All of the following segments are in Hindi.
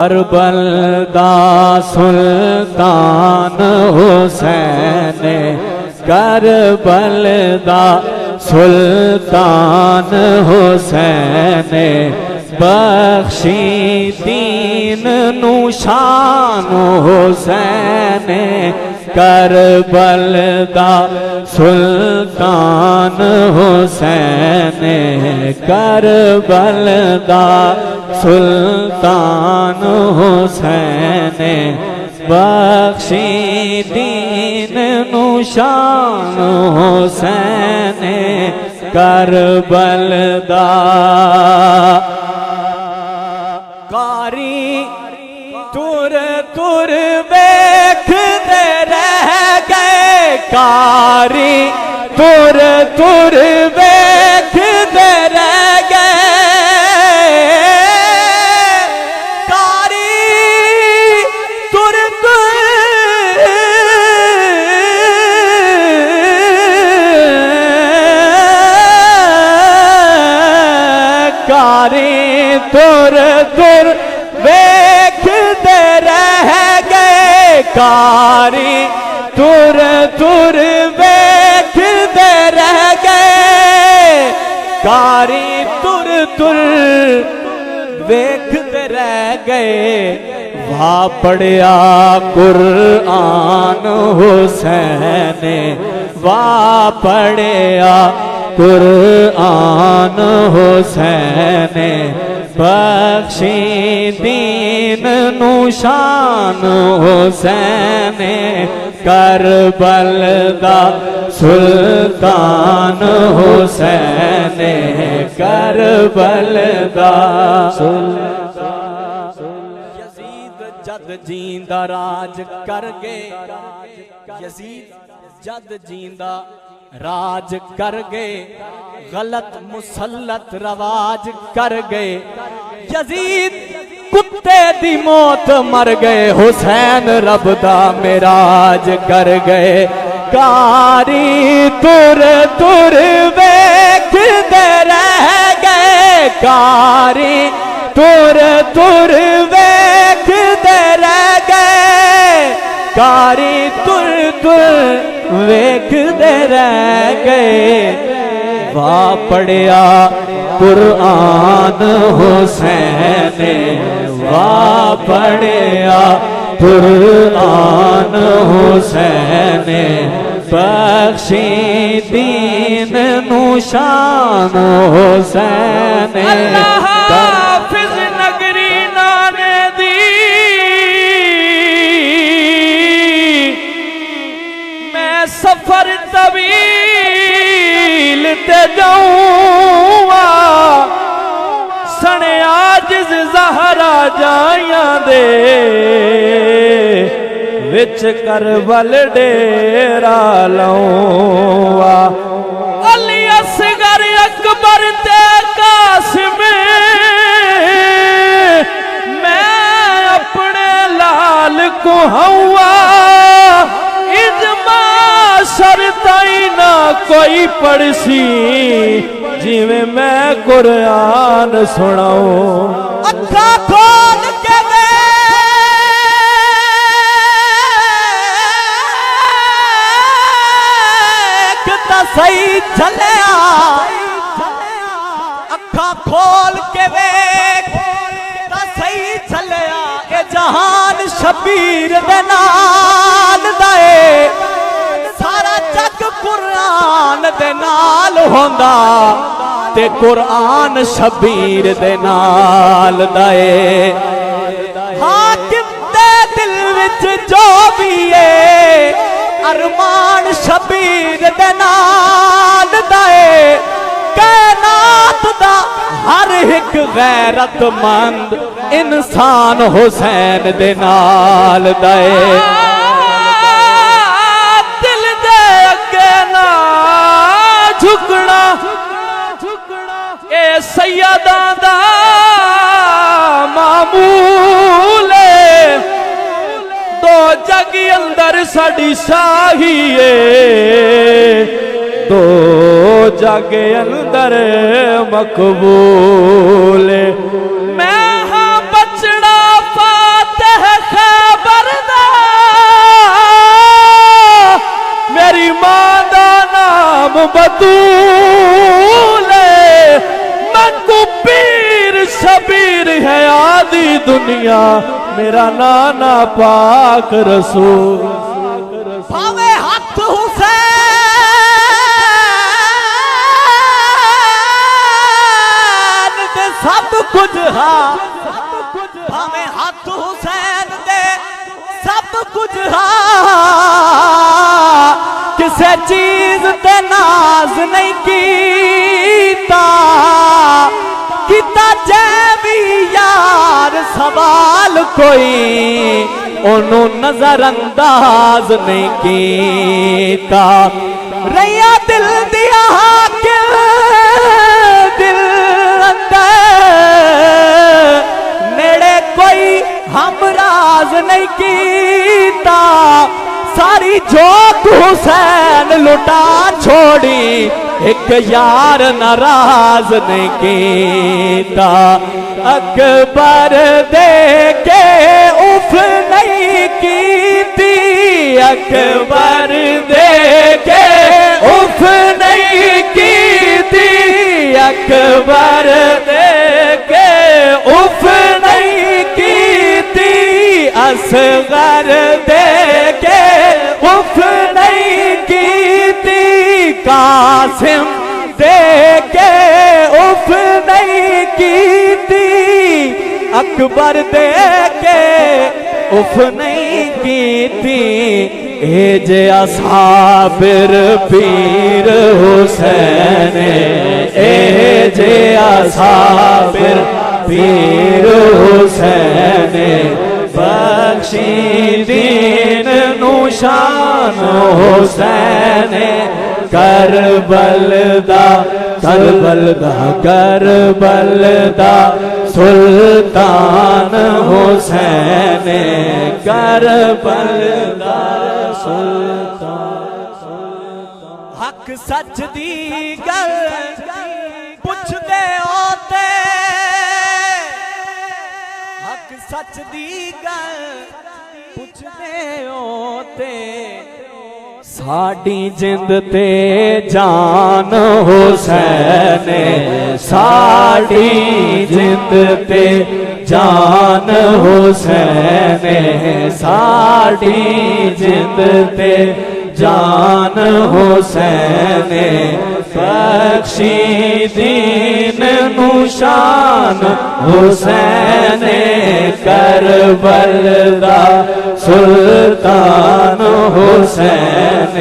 करबल दा सुल्तान हुसैन, करबल दा सुल्तान हुसैन, बख्शी दीन नु शान हुसैन, करबल दा सुल्तान हुसैन, करबल दा सुल्तान हुसैन, बख्शी दीन नु शान हुसैन, करबल दा कारी तुर तुर वेखदे रह गए, कारी तुर तुर वेखदे रह गए, कारी तुर तुर कारी तुर तुर वेखदे रह गए, कारी तुर तुर वेखदे रह गए, कारी तुर तुर वेखदे रह गए, वाह पढ़िया कुरआन हुसैन, वाह पढ़िया कुरआन हुसैन, बख्शी दीन नु शान हुसैन, करबल दा सुल्तान हुसैन, करबल दा यजीद जद जींदा राज कर गए, यजीद जद जींदा राज कर गए, गलत मुसल्लत रवाज कर गए, यजीद कुत्ते दी मौत मर गए, हुसैन रब दा मेराज कर गए, कारी तुर तुर वेखदे रह गए, कारी तुर तुर वेखदे रह गए, कारी तुर तुर वेखदे रह गए, वाह पढ़िया कुरआन हुसैन, वाह पढ़िया कुरआन हुसैन, बख्शी दीन नु शान हुसैन, हाफिज नगरी नाने दी मैं सफर तवील ते जाऊंगा, सने आजिज ज़हरा जाया दे विच करबल डेरा लाऊंगा, अली असगर अकबर ते कासिम मैं अपने लाल को हवा, इजमा शरताई ना कोई पढ़सी, जिवें मैं कुरान सुनाऊं, अखा खोल के देख ता सही चलिया, अखा खोल के देख ता सही चलिया, ए जहान शबीर दे नाल दाए, सारा जग कुरान दे नाल होंदा, ते कुरान शबीर दे नाल दाए, हाकिम दे दिल विच जो भी है, अरमान शबीर दे नाल दाए, कायनात दा हर एक गैरतमंद इंसान हुसैन दे नाल दाए, दिल दे अगे ना झुकना, ए सैयदा दा मामूल, दो जग अंदर साडी शाही है, दो जग अंदर मकबूल, मैं हाँ बचड़ा पा बतूले, मंगू पीर शबीर है आदि दुनिया, मेरा नाना पाक रसूल। भावे हक हुसैन दे सब कुछ हा, भावे हक हुसैन दे सब कुछ हा, किसे चीज ते नाज नहीं कीता, किता जैवी यार सवाल कोई ओनू नजर अंदाज नहीं कीता। रैया दिल दिया हाकिम दिल अंदर, नेड़े कोई हमराज नहीं कीता, सारी जोक हुसैन लुटा छोड़ी, एक यार नाराज नहीं कीता। अकबर दे के उफ नहीं कीती, अकबर दे के उफ नहीं कीती, अकबर दे के उफ नहीं कीती, असगर दे के उफ नहीं कीती, कासिम दे के उफ नहीं कीती, अकबर दे के उफ नहीं कीती। ए जे असाबिर पीर हुसैन, ए जे असाबिर पीर हुसैन, बख्शी दीन नुशान हुसैन, करबल दा करबल दा करबल दा सुल्तान हुसैन, करबल दा सुल्तान। हक सच दी गल पुछदे होते, हक सच दी गल पुछदे होते, साड़ी जिंद ते जान हुसैन, साड़ी जिंद ते जान हुसैन, साड़ी जिंद ते जान हुसैन, बख्शी दीन नुशान हुसैन, करबल दा सुल्तान हुसैन,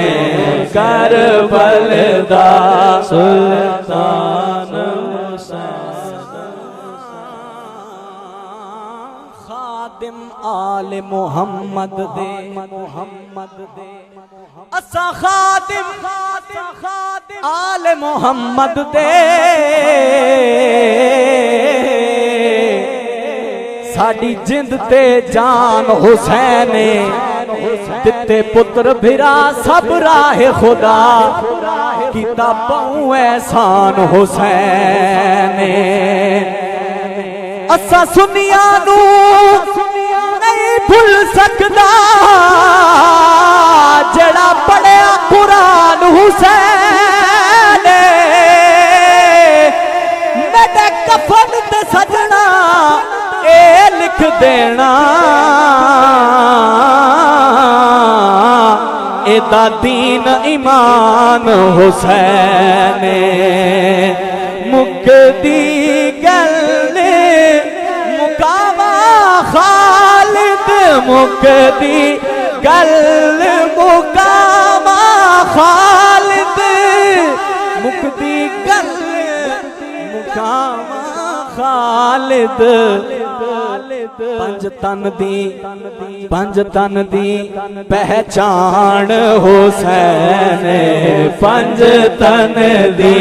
करबल दा सुल्तान हुसैन। खादिम आले मोहम्मद दे, मोहम्मद दे असा खादिम आले मोहम्मद दे, साड़ी जिंद ते जान हुसैन, तिते पुत्र भिरा सब राहे खुदा, किता पाऊं एहसान हुसैन। असा सुनिया नू नहीं भूल सकदा, जड़ा पढ़िया कुरान हुसैन, मेरे कफन ते सजना ए लिख देना, एदा दीन ईमान हुसैन, मुकदी गल मुकामा खालिद, मुकदी गल मुकामा खालिद, मुकदी गल मुकामा खालिद। पंज तन दी पहचान हुसैन, पंज तन दी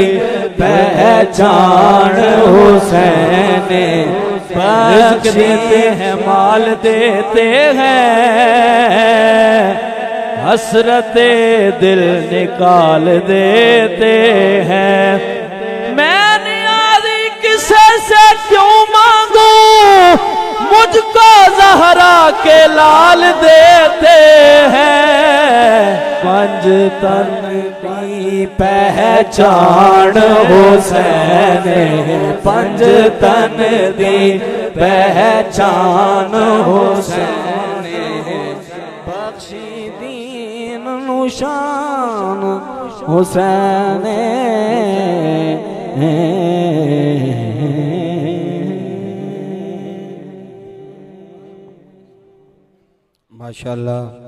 पहचान हुसैन, बख्श देते हैं माल देते हैं, हसरते दिल निकाल देते हैं। मैं नियाज़ी किसे से क्यों मांगू, मुझको ज़हरा के लाल देते हैं। पंज तन की पहचान हुसैन पंज तन दी पहचान हुसैन बख्शी दीन निशान हुसैन माशाअल्लाह।